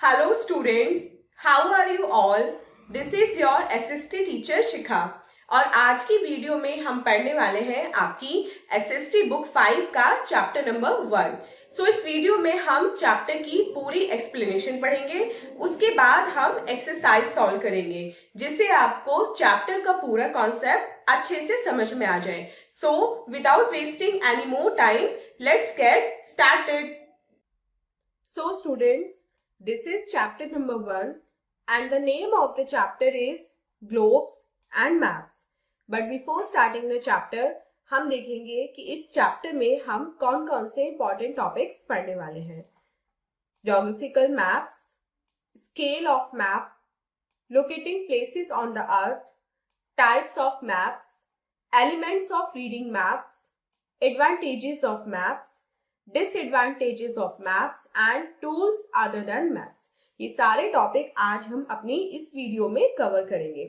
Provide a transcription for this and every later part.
Hello students, how are you all? This is your SST teacher शिखा और आज की video में हम पढ़ने वाले हैं आपकी SST बुक 5 का चैप्टर नंबर 1। सो इस वीडियो में हम चैप्टर की पूरी एक्सप्लेनेशन पढ़ेंगे, उसके बाद हम एक्सरसाइज सॉल्व करेंगे जिससे आपको चैप्टर का पूरा कॉन्सेप्ट अच्छे से समझ में आ जाए। So without wasting any more time, let's get started. So students, this is chapter number 1 and the name of the chapter is globes and maps. But before starting the chapter, हम देखेंगे कि इस chapter में हम कौन कौन से important topics पढ़ने वाले हैं। Geographical maps, scale of map, locating places on the earth, types of maps, elements of reading maps, advantages of maps, disadvantages of maps and tools other than maps. ये सारे टॉपिक आज हम अपनी इस video में कवर करेंगे।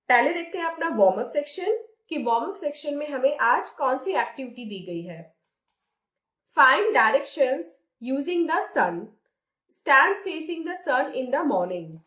पहले देखते हैं अपना वार्म अप सेक्शन कि वार्म अप सेक्शन में हमें आज कौन सी एक्टिविटी दी गई है। Find directions using the sun, stand facing the sun in the morning,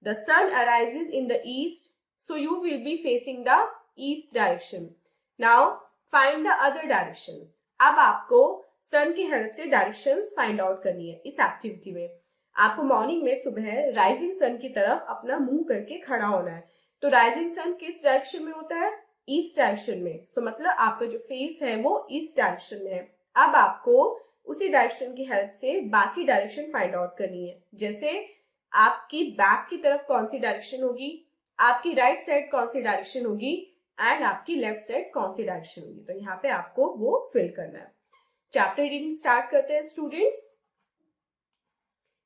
the sun arises in the east so you will be facing the east direction. Now find the other directions. अब आपको सन की help से directions find out करनी है। इस activity में आपको morning में सुबह राइजिंग सन की तरफ अपना मुंह करके खड़ा होना है। तो राइजिंग सन किस डायरेक्शन में होता है? ईस्ट डायरेक्शन में। सो मतलब आपका जो फेस है वो ईस्ट डायरेक्शन में है। अब आपको उसी डायरेक्शन की हेल्प से बाकी डायरेक्शन फाइंड आउट करनी है। जैसे आपकी बैक की तरफ कौन सी डायरेक्शन होगी, आपकी राइट साइड कौन सी डायरेक्शन होगी एंड आपकी लेफ्ट साइड कौन सी डायरेक्शन होगी। तो यहाँ पे आपको वो फिल करना है। चैप्टर रीडिंग स्टार्ट करते हैं स्टूडेंट्स।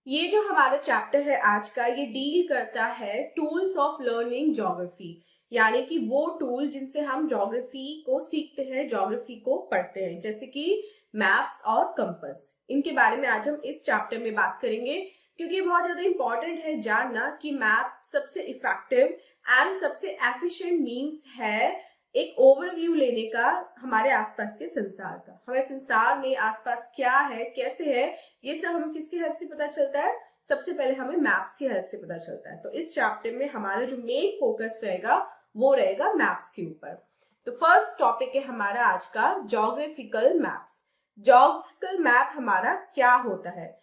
ये जो हमारा चैप्टर है आज का, ये डील करता है टूल्स ऑफ लर्निंग ज्योग्राफी, यानी कि वो टूल जिनसे हम ज्योग्राफी को सीखते हैं, ज्योग्राफी को पढ़ते हैं, जैसे कि मैप्स और कंपास। इनके बारे में आज हम इस चैप्टर में बात करेंगे क्योंकि बहुत ज्यादा इंपॉर्टेंट है जानना कि मैप सबसे इफेक्टिव एंड सबसे एफिशिएंट मींस है एक ओवरव्यू लेने का हमारे आसपास के संसार का। हमें संसार में आसपास क्या है, कैसे है, ये सब हमें किसकी हेल्प से पता चलता है? सबसे पहले हमें मैप्स की हेल्प से पता चलता है। तो इस चैप्टर में हमारा जो मेन फोकस रहेगा वो रहेगा मैप्स के ऊपर। तो फर्स्ट टॉपिक है हमारा आज का ज्योग्राफिकल मैप्स। ज्योग्राफिकल मैप हमारा क्या होता है?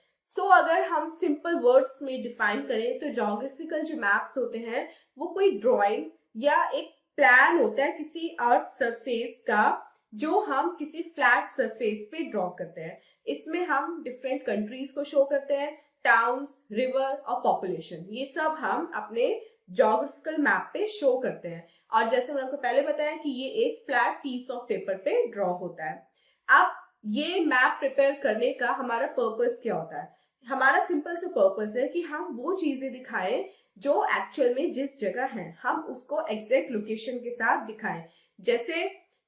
अगर हम सिंपल वर्ड्स में डिफाइन करें तो ज्योग्राफिकल जो मैप्स होते हैं वो कोई ड्राइंग या एक प्लान होता है किसी अर्थ सरफेस का जो हम किसी फ्लैट सरफेस पे ड्रॉ करते हैं। इसमें हम डिफरेंट कंट्रीज को शो करते हैं, टाउन्स, रिवर और पॉपुलेशन, ये सब हम अपने ज्योग्राफिकल मैप पे शो करते हैं। और जैसे मैंने आपको पहले बताया कि ये एक फ्लैट पीस ऑफ पेपर पे ड्रॉ होता है। अब ये मैप प्रिपेयर करने का हमारा पर्पस क्या होता है? हमारा सिंपल सा पर्पस है कि हम वो चीजें दिखाएं जो एक्चुअल में जिस जगह है हम उसको एग्जैक्ट लोकेशन के साथ दिखाएं। जैसे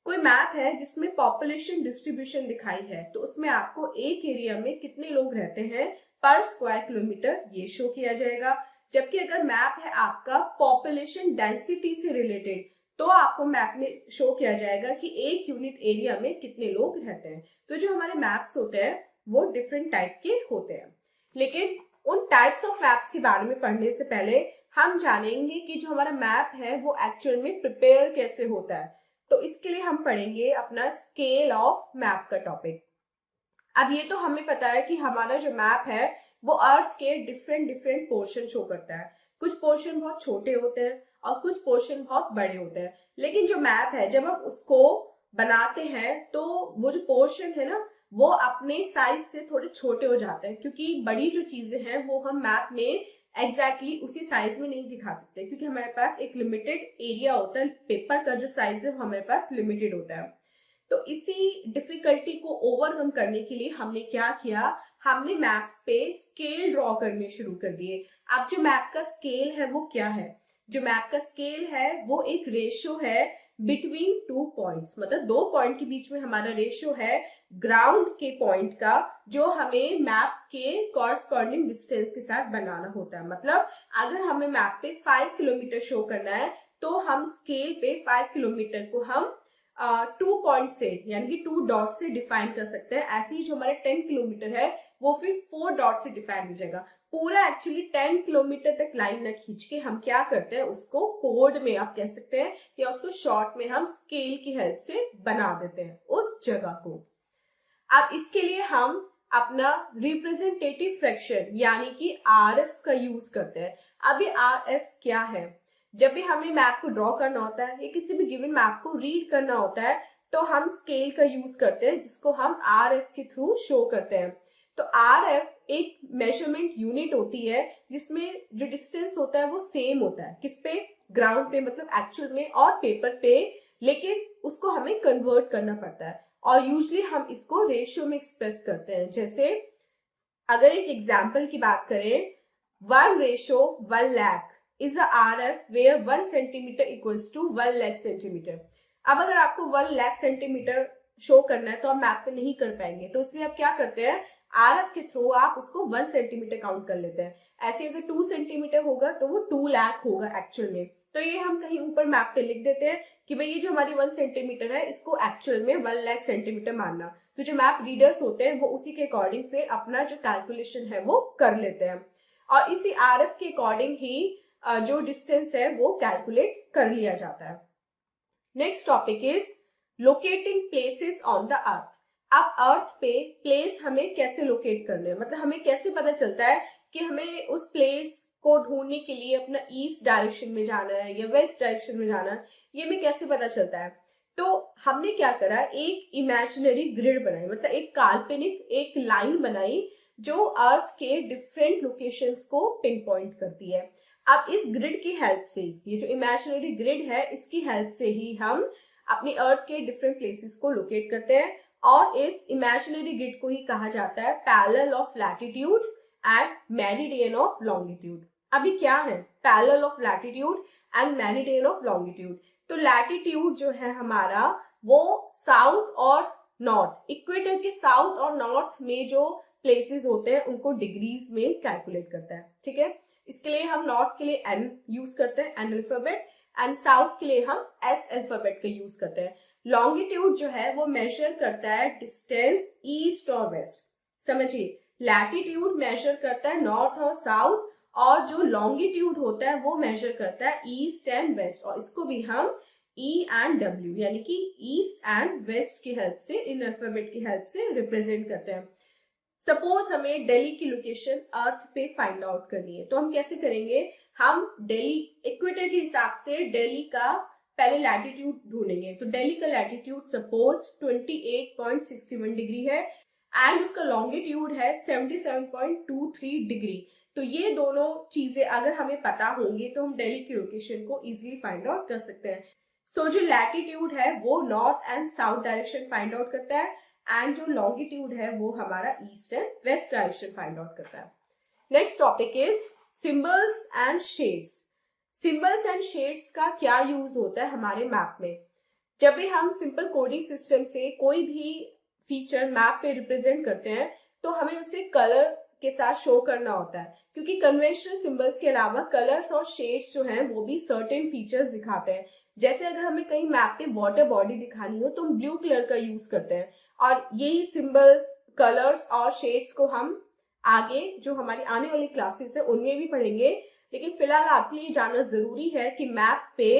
कोई मैप है जिसमें पॉपुलेशन डिस्ट्रीब्यूशन दिखाई है तो उसमें आपको एक एरिया में कितने लोग रहते हैं पर स्क्वायर किलोमीटर ये शो किया जाएगा। जबकि अगर मैप है आपका पॉपुलेशन डेंसिटी से रिलेटेड तो आपको मैप में शो किया जाएगा कि एक यूनिट एरिया में कितने लोग रहते हैं। तो जो हमारे मैप्स होते हैं वो डिफरेंट टाइप के होते हैं। लेकिन उन टाइप्स ऑफ मैप्स के बारे में पढ़ने से पहले हम जानेंगे कि जो हमारा मैप है वो एक्चुअल में प्रिपेयर कैसे होता है। तो इसके लिए हम पढ़ेंगे अपना स्केल ऑफ मैप का टॉपिक। अब ये तो हमें पता है कि हमारा जो मैप है वो अर्थ के डिफरेंट पोर्शन शो करता है। कुछ पोर्शन बहुत छोटे होते हैं और कुछ पोर्शन बहुत बड़े होते हैं। लेकिन जो मैप है जब हम उसको बनाते हैं तो वो जो पोर्शन है ना वो अपने साइज से थोड़े छोटे हो जाते हैं, क्योंकि बड़ी जो चीजें हैं वो हम मैप में एग्जैक्टली उसी साइज में नहीं दिखा सकते, क्योंकि हमारे पास एक लिमिटेड एरिया होता है। पेपर का जो साइज है वो हमारे पास लिमिटेड होता है। तो इसी डिफिकल्टी को ओवरकम करने के लिए हमने क्या किया, हमने मैप्स पे स्केल ड्रॉ करने शुरू कर दिए। अब जो मैप का स्केल है वो क्या है? जो मैप का स्केल है वो एक रेशियो है बिटवीन 2 पॉइंट्स, मतलब 2 पॉइंट के बीच में हमारा रेशियो है ग्राउंड के पॉइंट का जो हमें मैप के कॉरस्पॉन्डिंग डिस्टेंस के साथ बनाना होता है। मतलब अगर हमें मैप पे 5 किलोमीटर शो करना है तो हम स्केल पे 5 किलोमीटर को हम 2 पॉइंट से यानी कि 2 डॉट से डिफाइन कर सकते हैं। ऐसे ही जो हमारे 10 किलोमीटर है वो फिर 4 डॉट से डिफाइन हो जाएगा। पूरा एक्चुअली 10 किलोमीटर तक लाइन न खींच के हम क्या करते हैं, उसको कोड में आप कह सकते हैं या उसको शॉर्ट में हम स्केल की हेल्प से बना देते हैं उस जगह को। अब इसके लिए हम अपना रिप्रेजेंटेटिव फ्रैक्शन यानी कि आरएफ का यूज करते हैं। अब ये आरएफ क्या है? जब भी हमें मैप को ड्रॉ करना होता है या किसी भी गिवन मैप को रीड करना होता है तो हम स्केल का यूज करते हैं, जिसको हम आरएफ के थ्रू शो करते हैं। तो आरएफ एक मेजरमेंट यूनिट होती है जिसमें जो डिस्टेंस होता है वो सेम होता है, किस पे? ग्राउंड पे, मतलब एक्चुअल में और पेपर पे, लेकिन उसको हमें कन्वर्ट करना पड़ता है और यूजुअली हम इसको रेशियो में एक्सप्रेस करते हैं। जैसे अगर एक एग्जांपल की बात करें, 1:1 lakh is a RF where 1 centimeter equals to 1 lakh centimeter। अब अगर आपको 1 लाख सेंटीमीटर शो करना है तो आप मैप पे नहीं कर पाएंगे, तो इसलिए आप क्या करते हैं, आरएफ के थ्रू आप उसको 1 सेंटीमीटर काउंट कर लेते हैं। ऐसे अगर 2 सेंटीमीटर होगा तो वो 2 लाख होगा एक्चुअल में। तो ये हम कहीं ऊपर मैप पे लिख देते हैं कि भाई ये जो हमारी 1 सेंटीमीटर है इसको एक्चुअल में 1 लाख सेंटीमीटर मानना। तो जो मैप रीडर्स होते हैं वो उसी के अकॉर्डिंग फिर अपना जो कैलकुलेशन है वो कर लेते हैं और इसी आरएफ के अकॉर्डिंग ही जो डिस्टेंस है वो कैलकुलेट कर लिया जाता है। Next topic is locating places on the earth. अब अर्थ पे प्लेस हमें कैसे लोकेट करना है, मतलब हमें कैसे पता चलता है कि हमें उस प्लेस को ढूंढने के लिए अपना ईस्ट डायरेक्शन में जाना है या वेस्ट डायरेक्शन में जाना है, ये हमें कैसे पता चलता है? तो हमने क्या करा, एक इमेजिनरी ग्रिड बनाई, मतलब एक काल्पनिक एक लाइन बनाई जो अर्थ के डिफरेंट लोकेशंस को पिन पॉइंट करती है। अब इस ग्रिड की हेल्प से, ये जो इमेजिनरी ग्रिड है इसकी हेल्प से ही हम अपनी अर्थ के डिफरेंट प्लेसेस को लोकेट करते हैं और इस इमेजिनरी ग्रिड को ही कहा जाता है parallel of latitude and meridian of longitude. अभी क्या है parallel of latitude and meridian of longitude? तो लैटिट्यूड जो है हमारा वो साउथ और नॉर्थ, इक्वेटर के साउथ और नॉर्थ में जो प्लेसेस होते हैं उनको डिग्रीज में कैलकुलेट करता है, ठीक है। इसके लिए हम नॉर्थ के लिए एन यूज करते हैं, एन अल्फाबेट, एंड साउथ के लिए हम एस अल्फाबेट का यूज करते हैं। लॉन्गिट्यूड जो है वो मेजर करता है डिस्टेंस ईस्ट और वेस्ट, समझिए। लैटिट्यूड मेजर करता है नॉर्थ और साउथ और जो लॉन्गिट्यूड होता है वो मेजर करता है ईस्ट एंड वेस्ट, और इसको भी हम ई एंड डब्ल्यू यानी कि ईस्ट एंड वेस्ट की हेल्प से, इन अल्फाबेट की हेल्प से रिप्रेजेंट करते हैं। सपोज हमें दिल्ली की लोकेशन अर्थ पे फाइंड आउट करनी है, तो हम कैसे करेंगे, हम दिल्ली इक्वेटर के हिसाब से दिल्ली का पहले लैटिट्यूड ढूंढेंगे। तो दिल्ली का लैटिट्यूड सपोज 28.61 डिग्री है एंड उसका लॉन्गिट्यूड है 77.23 डिग्री। तो ये दोनों चीजें अगर हमें पता होंगी तो हम दिल्ली की लोकेशन को इजीली फाइंड आउट कर सकते हैं। सो जो लैटिट्यूड है वो north and south direction find out करता है एंड जो लॉन्गिट्यूड है वो हमारा east and west direction find out करता है। Next topic is symbols and shades. Symbols and shades का क्या यूज होता है हमारे मैप में? जब भी हम सिंपल कोडिंग सिस्टम से कोई भी फीचर मैप पे रिप्रेजेंट करते हैं तो हमें उसे कलर के साथ शो करना होता है, क्योंकि कन्वेंशनल सिंबल्स के अलावा कलर्स और शेड्स जो हैं वो भी सर्टेन फीचर्स दिखाते हैं। जैसे अगर हमें कहीं मैप पे वाटर बॉडी दिखानी हो तो हम ब्लू कलर का यूज करते हैं, और यही सिंबल्स, कलर्स और शेड्स को हम आगे जो हमारी आने वाली क्लासेस है उनमें भी पढ़ेंगे। लेकिन फिलहाल आपके लिए जानना जरूरी है कि मैप पे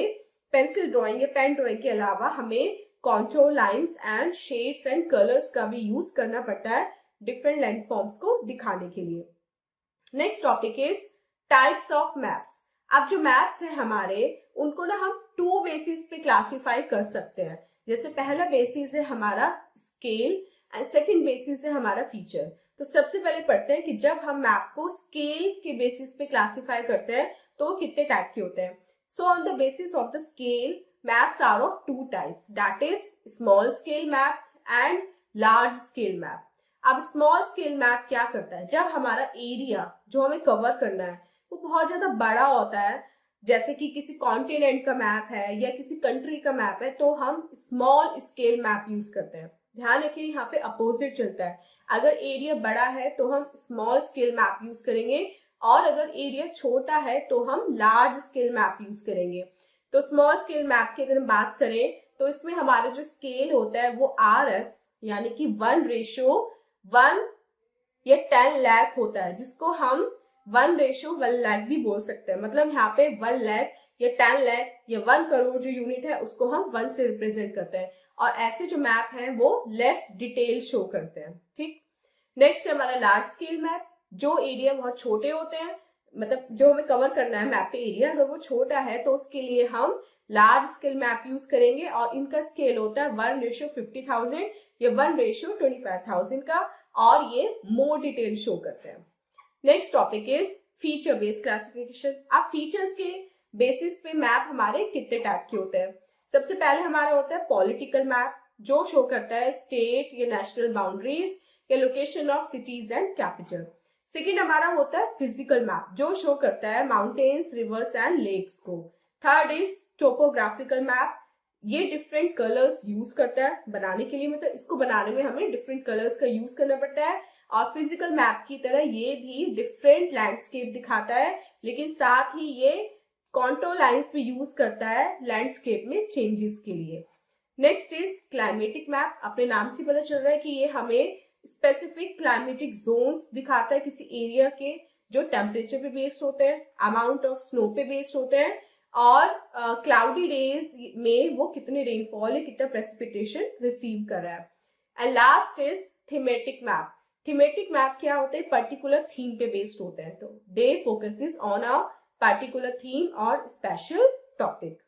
पेंसिल ड्रॉइंग या पेन ड्रॉइंग के अलावा हमें contour lines and shades and colours का भी यूज करना पड़ता है डिफरेंट लैंड फॉर्म्स को दिखाने के लिए। Next topic is types of maps. अब जो मैप्स है हमारे उनको ना हम 2 बेसिस पे क्लासिफाई कर सकते हैं। जैसे पहला बेसिस है हमारा स्केल एंड सेकंड बेसिस है हमारा फीचर। तो सबसे पहले पढ़ते हैं कि जब हम मैप को स्केल के बेसिस पे क्लासिफाई करते हैं तो कितने टाइप के होते हैं। So on the basis of the scale maps are of 2 types, that is small scale maps and large scale map. अब स्मॉल स्केल मैप क्या करता है, जब हमारा एरिया जो हमें कवर करना है वो बहुत ज्यादा बड़ा होता है, जैसे कि किसी कॉन्टिनेंट का मैप है या किसी कंट्री का मैप है, तो हम स्मॉल स्केल मैप यूज करते हैं। ध्यान रखिए यहाँ पे अपोजिट चलता है, अगर एरिया बड़ा है तो हम स्मॉल स्केल मैप यूज करेंगे और अगर एरिया छोटा है तो हम लार्ज स्केल मैप यूज करेंगे। तो स्मॉल स्केल मैप की अगर हम बात करें तो इसमें हमारा जो स्केल होता है वो RF यानी कि 1:1 या 10 लाख होता है, जिसको हम 1:1 लाख भी बोल सकते हैं। मतलब यहाँ पे 1 लाख या 10 लाख या 1 करोड़ जो यूनिट है उसको हम 1 से रिप्रेजेंट करते हैं, और ऐसे जो मैप हैं वो लेस डिटेल शो करते हैं। ठीक, नेक्स्ट है हमारा लार्ज स्केल मैप। जो एरिया बहुत छोटे होते हैं, मतलब जो हमें कवर करना है मैप पे एरिया, अगर वो छोटा है तो उसके लिए हम लार्ज स्केल मैप यूज करेंगे, और इनका स्केल होता है 1:50,000 या 1:25,000 का, और ये मोर डिटेल शो करते हैं। Next topic is feature based classification. अब फीचर्स के बेसिस पे मैप हमारे कितने टाइप के होते हैं। सबसे पहले हमारा होता है पॉलिटिकल मैप, जो शो करता है स्टेट या नेशनल बाउंड्रीज या location of cities and capital. Second हमारा होता है फिजिकल मैप, जो शो करता है माउंटेन्स, रिवर्स एंड लेक्स को। थर्ड इज टोपोग्राफिकल मैप, ये डिफरेंट कलर्स यूज करता है बनाने के लिए, मतलब इसको बनाने में हमें डिफरेंट कलर्स का यूज करना पड़ता है, और फिजिकल मैप की तरह ये भी डिफरेंट लैंडस्केप दिखाता है, लेकिन साथ ही ये कॉन्टोर लाइंस भी यूज करता है लैंडस्केप में चेंजेस के लिए। Next is climatic map. अपने नाम से पता चल रहा है कि ये हमें स्पेसिफिक क्लाइमेटिक जोन्स दिखाता है किसी एरिया के, जो टेम्परेचर पे बेस्ड होते हैं, अमाउंट ऑफ स्नो पे बेस्ड होते हैं, और क्लाउडी डेज में वो कितने रेनफॉल है, कितना प्रेसिपिटेशन रिसीव कर रहा है। And last is thematic map. Thematic map क्या होते हैं, पर्टिकुलर थीम पे बेस्ड होते हैं, तो they focuses on a particular theme और special topic.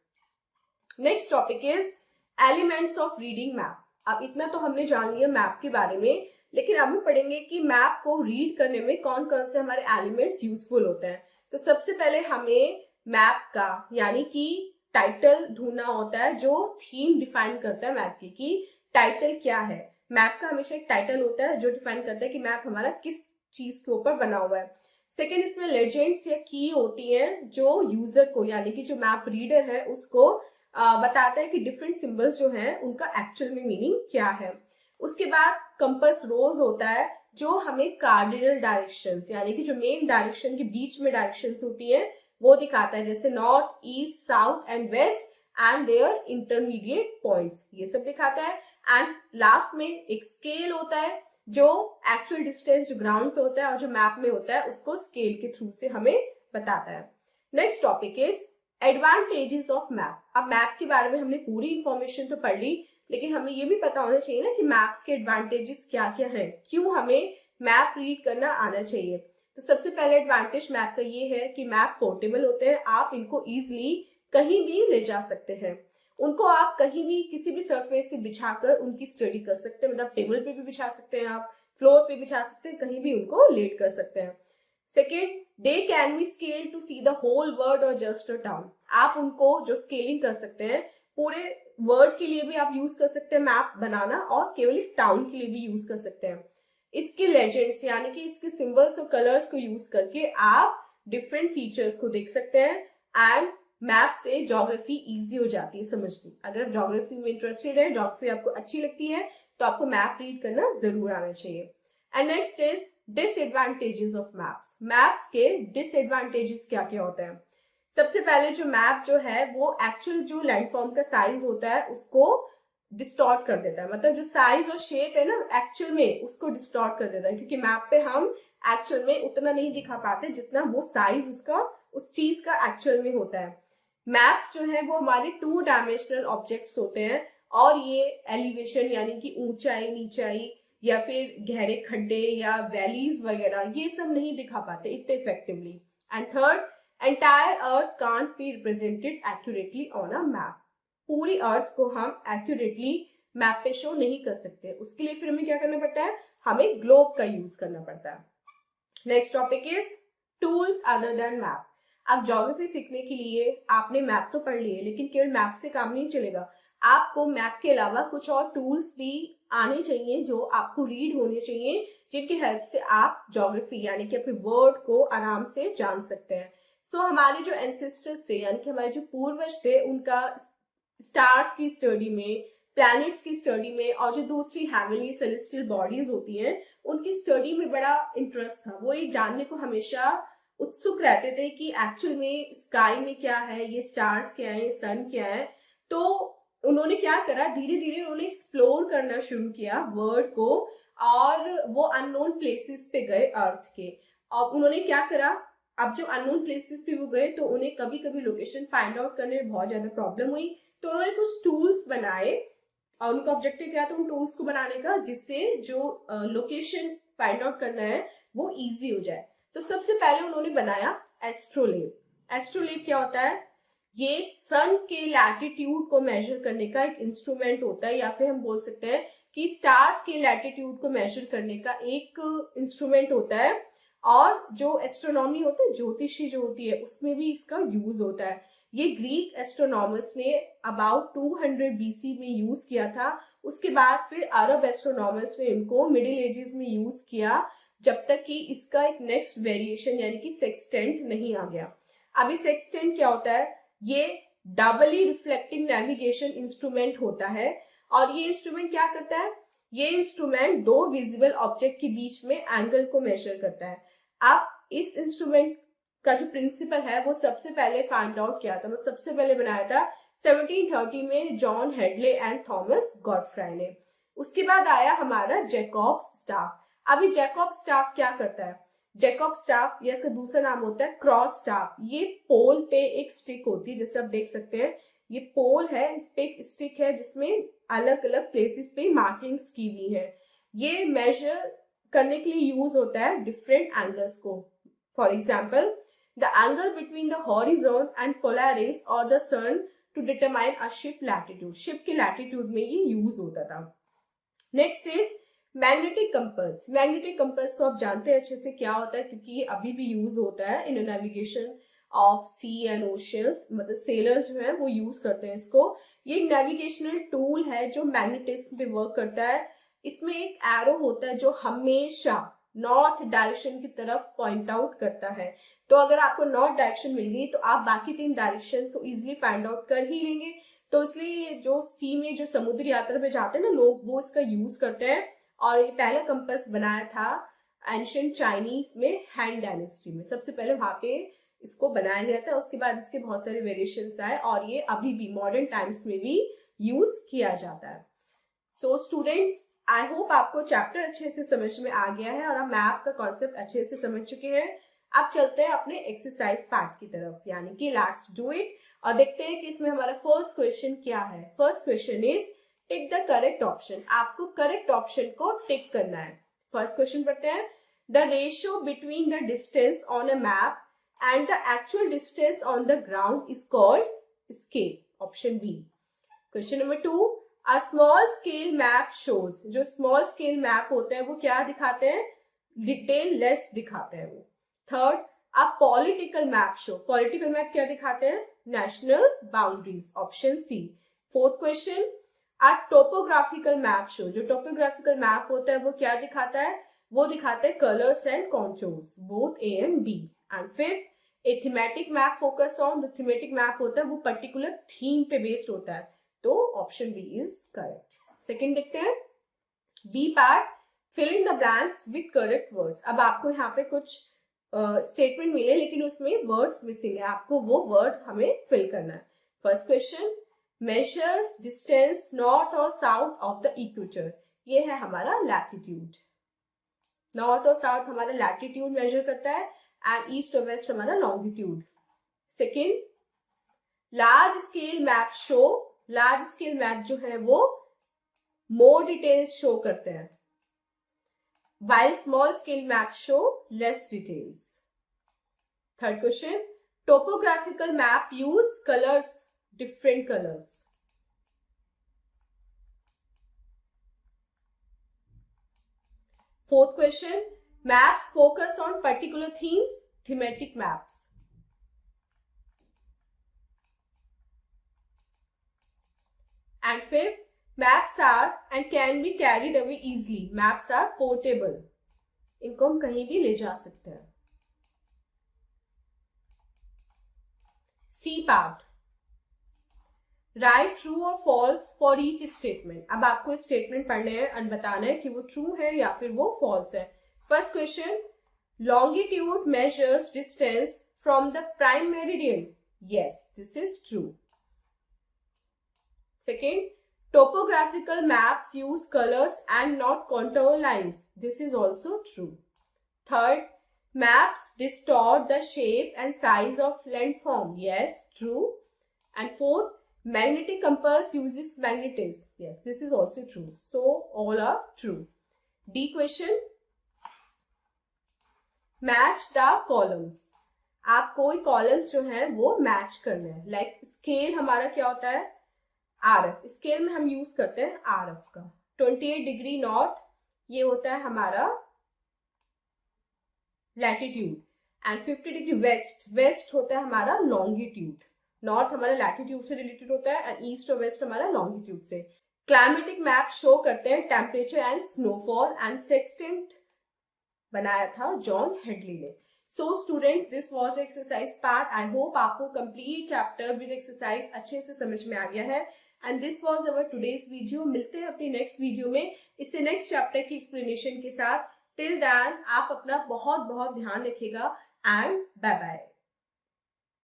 Next topic is elements of reading map. अब इतना तो हमने जान लिया मैप के बारे में, लेकिन अब हम पढ़ेंगे कि मैप को रीड करने में कौन कौन से हमारे एलिमेंट्स यूजफुल होते हैं। तो सबसे पहले हमें मैप का यानी कि टाइटल ढूंढना होता है, जो थीम डिफाइन करता है मैप की, कि टाइटल क्या है। मैप का हमेशा एक टाइटल होता है जो डिफाइन करता है कि मैप हमारा किस चीज के ऊपर बना हुआ है। सेकेंड, इसमें लेजेंड्स या की होती हैं, जो यूजर को यानी कि जो मैप रीडर है उसको बताता है कि डिफरेंट सिंबल्स जो हैं उनका एक्चुअल में मीनिंग क्या है। उसके बाद कंपास रोज होता है, जो हमें कार्डिनल डायरेक्शंस यानी कि जो मेन डायरेक्शन के बीच में डायरेक्शंस होती हैं वो दिखाता है, जैसे north, east, south and west and their intermediate points, ये सब दिखाता है। एंड लास्ट में एक स्केल होता है, जो एक्चुअल डिस्टेंस जो ग्राउंड पे होता है और जो मैप में होता है उसको स्केल के थ्रू से हमें बताता है। Next topic is advantages of map. अब मैप के बारे में हमने पूरी इंफॉर्मेशन तो पढ़ ली, लेकिन हमें ये भी पता होना चाहिए ना कि मैप्स के एडवांटेजेस क्या क्या हैं, क्यों हमें मैप रीड करना आना चाहिए। तो सबसे पहले एडवांटेज मैप का ये है कि मैप पोर्टेबल होते हैं, आप इनको इजीली कहीं भी ले जा सकते हैं। उनको आप कहीं भी किसी भी सरफेस पे बिछाकर उनकी स्टडी कर सकते हैं, मतलब टेबल पे भी बिछा सकते हैं, आप फ्लोर पे बिछा सकते हैं, कहीं भी उनको लेट कर सकते हैं। Second, they can be scale to see the whole world और जस्ट अ टाउन। आप उनको जो स्केलिंग कर सकते हैं, पूरे वर्ल्ड के लिए भी आप यूज कर सकते हैं मैप बनाना, और केवल एक टाउन के लिए भी यूज कर सकते हैं। इसके लेजेंड्स यानी कि इसके सिंबल्स और कलर्स को यूज करके आप डिफरेंट फीचर्स को देख सकते हैं, एंड मैप से ज्योग्राफी इजी हो जाती है समझनी। अगर आप ज्योग्राफी में इंटरेस्टेड है, ज्योग्राफी आपको अच्छी लगती है, तो आपको मैप रीड करना जरूर आना चाहिए। And next is disadvantages of maps. Maps के डिसएडवांटेजेस क्या क्या होते हैं। सबसे पहले जो मैप जो है वो एक्चुअल जो लैंडफॉर्म का साइज होता है उसको डिस्टॉर्ट कर देता है, मतलब जो साइज और शेप है ना एक्चुअल में उसको डिस्टॉर्ट कर देता है, क्योंकि मैप पे हम एक्चुअल में उतना नहीं दिखा पाते जितना वो साइज उसका उस चीज का एक्चुअल में होता है। मैप्स जो है वो हमारे 2 डायमेंशनल ऑब्जेक्ट्स होते हैं, और ये एलिवेशन यानी कि ऊंचाई, नीचाई या फिर गहरे खड्डे या वैलीज वगैरह ये सब नहीं दिखा पाते इतने effectively. And third, entire earth can't be represented accurately on a map. पूरी अर्थ को हम एक्यूरेटली मैप पे शो नहीं कर सकते, उसके लिए फिर हमें क्या करना पड़ता है, हमें ग्लोब का यूज करना पड़ता है। Next topic is tools other than map. अब ज्योग्राफी सीखने के लिए आपने मैप तो पढ़ लिए, लेकिन केवल मैप से काम नहीं चलेगा, आपको मैप के अलावा कुछ और टूल्स भी आने चाहिए जो आपको रीड होने चाहिए, जिनकी हेल्प से आप ज्योग्राफी यानी कि अपने वर्ल्ड को आराम से जान सकते हैं। सो हमारे जो एंसेस्टर्स थे यानी कि हमारे जो पूर्वज थे, उनका स्टार्स की स्टडी में, प्लैनेट्स की स्टडी में, और जो दूसरी हेवनली सेलेस्टियल बॉडीज होती हैं उनकी स्टडी में बड़ा इंटरेस्ट था। वो ये जानने को हमेशा उत्सुक रहते थे कि एक्चुअल में स्काई में क्या है, ये स्टार्स क्या है, ये सन क्या है। तो उन्होंने क्या करा, धीरे धीरे उन्होंने एक्सप्लोर करना शुरू किया वर्ल्ड को, और वो अननोन प्लेसेस पे गए अर्थ के। और उन्होंने क्या करा, अब जब अननोन प्लेसेस पे वो गए तो उन्हें कभी कभी लोकेशन फाइंड आउट करने में बहुत ज्यादा प्रॉब्लम हुई, तो उन्होंने कुछ टूल्स बनाए, और उनका ऑब्जेक्टिव क्या था उन टूल्स को बनाने का, जिससे जो लोकेशन फाइंड आउट करना है वो इजी हो जाए। तो सबसे पहले उन्होंने बनाया एस्ट्रोलेब। एस्ट्रोलेब क्या होता है, ये सन के लैटिट्यूड को मेजर करने का एक इंस्ट्रूमेंट होता है, या फिर हम बोल सकते हैं कि स्टार्स के लैटिट्यूड को मेजर करने का एक इंस्ट्रूमेंट होता है। और जो एस्ट्रोनॉमी होता है, ज्योतिषी जो होती है, उसमें भी इसका यूज होता है। ये ग्रीक एस्ट्रोनॉमर्स ने अबाउट 200 बीसी में यूज किया था। उसके बाद फिर अरब एस्ट्रोनॉमर्स ने इनको मिडिल एजेस में यूज किया, जब तक कि इसका एक नेक्स्ट वेरिएशन यानी कि सेक्सटेंट नहीं आ गया। अभी सेक्सटेंट क्या होता है, ये डबली रिफ्लेक्टिंग नेविगेशन इंस्ट्रूमेंट होता है। और ये इंस्ट्रूमेंट क्या करता है, ये इंस्ट्रूमेंट दो विजिबल ऑब्जेक्ट के बीच में एंगल को मेजर करता है। अब इस इंस्ट्रूमेंट का जो प्रिंसिपल है वो सबसे पहले फाइंड आउट किया था, मतलब सबसे पहले बनाया था 1730 में जॉन हेडले एंड थॉमस गॉडफ्राई ने। उसके बाद आया हमारा जैकॉब्स स्टाफ। अभी जैकॉब्स स्टाफ क्या करता है, जैकॉब स्टाफ या इसका दूसरा नाम होता है क्रॉस स्टाफ। ये पोल पे एक स्टिक होती है, जैसे आप देख सकते हैं ये पोल है, इस पे एक स्टिक है जिसमें अलग अलग प्लेसेस पे मार्किंग्स की हुई है। ये मेजर करने के लिए यूज होता है डिफरेंट एंगल्स को। For example the angle between the horizon and Polaris और the sun to determine a ship latitude. Ship के लैटिट्यूड में ये यूज होता था। Next is magnetic compass. Magnetic compass तो आप जानते हैं अच्छे से क्या होता है, क्योंकि ये अभी भी यूज होता है in navigation of sea and oceans, मतलब सेलर्स जो है वो यूज करते हैं इसको। ये एक नेविगेशनल टूल है जो मैग्नेटिज्म पे वर्क करता है। इसमें एक एरो होता है जो हमेशा नॉर्थ डायरेक्शन की तरफ पॉइंट आउट करता है। तो अगर आपको नॉर्थ डायरेक्शन मिल गई तो आप बाकी 3 डायरेक्शन तो इजिली फाइंड आउट कर ही लेंगे। तो इसलिए जो सी में जो समुद्री यात्रा पे जाते हैं ना लोग, वो इसका यूज करते हैं। और ये पहला कंपास बनाया था एंशिएंट चाइनीज में हैन डायनेस्टी में, सबसे पहले वहां पे इसको बनाया गया था। उसके बाद इसके बहुत सारे वेरिएशंस आए और ये अभी भी मॉडर्न टाइम्स में भी यूज किया जाता है। सो स्टूडेंट्स, आई होप आपको चैप्टर अच्छे से समझ में आ गया है और आप मैप का कॉन्सेप्ट अच्छे से समझ चुके हैं। अब चलते हैं अपने एक्सरसाइज पार्ट की तरफ, यानी कि लेट्स डू इट, और देखते हैं कि इसमें हमारा फर्स्ट क्वेश्चन क्या है। First question is tick the correct option. आपको करेक्ट ऑप्शन को टिक करना है। फर्स्ट क्वेश्चन पढ़ते हैं। The ratio between the distance on a map and the actual distance on the ground is called scale, option B. Question number 2, a small scale map shows. जो small scale map होते हैं वो क्या दिखाते हैं, detail less दिखाते हैं वो। Third, a political map show. Political map क्या दिखाते हैं, national boundaries, option C. Fourth question, a topographical map show. जो टोपोग्राफिकल मैप होता है वो क्या दिखाता है, वो दिखाता है colours and contours, both A and B. And fifth, a thematic map focus on. जो थीमेटिक मैप होता है वो पर्टिकुलर थीम पे बेस्ड होता है, तो option B is correct. Second देखते हैं, B part, fill in the blanks with correct words. अब आपको यहाँ पे कुछ स्टेटमेंट मिले लेकिन उसमें वर्ड्स मिसिंग है, आपको वो वर्ड हमें फिल करना है। First question, measures distance north और साउथ ऑफ द इक्वेटर। ये है हमारा लैटिट्यूड। नॉर्थ और साउथ हमारा लैटिट्यूड मेजर करता है एंड ईस्ट और वेस्ट हमारा longitude. Second, large scale map show. Large scale map जो है वो मोर डिटेल्स शो करते हैं, while small scale maps show less details. Third question, topographical map use colors, different colors. Fourth question, maps focus on particular themes, thematic maps. And fifth, maps are and can be carried away easily. Maps are portable. इनको हम कहीं भी ले जा सकते हैं। C part, right true और false for each statement. अब आपको स्टेटमेंट पढ़ने हैं और बताना है कि वो ट्रू है या फिर वो फॉल्स है। First question, longitude measures distance from the prime meridian. Yes, this is true. Second, topographical maps use colors and not contour lines. This is also true. Third, maps distort the shape and size of landform. Yes, true. And fourth, magnetic compass uses magnetism. Yes, this is also true. So all are true. D question, match the columns. आप कोई columns जो है वो match करना है. Like scale हमारा क्या होता है, RF. स्केल में हम यूज करते हैं RF का. 28 डिग्री नॉर्थ ये होता है हमारा लैटिट्यूड, एंड 50 डिग्री वेस्ट होता है हमारा लॉन्गिट्यूड. नॉर्थ हमारा लैटिट्यूड से रिलेटेड होता है एंड ईस्ट और वेस्ट हमारा लॉन्गिट्यूड से. क्लाइमेटिक मैप शो करते हैं temperature and snowfall, and sextant बनाया था जॉन हेडली ने. So students, this was exercise part. I hope आपको कंप्लीट चैप्टर विद एक्सरसाइज अच्छे से समझ में आ गया है. And this was our today's video. मिलते हैं अपनी नेक्स्ट वीडियो में इससे नेक्स्ट चैप्टर की एक्सप्लेनेशन के साथ. टिल देन आप अपना बहुत बहुत ध्यान रखिएगा एंड बाय बाय.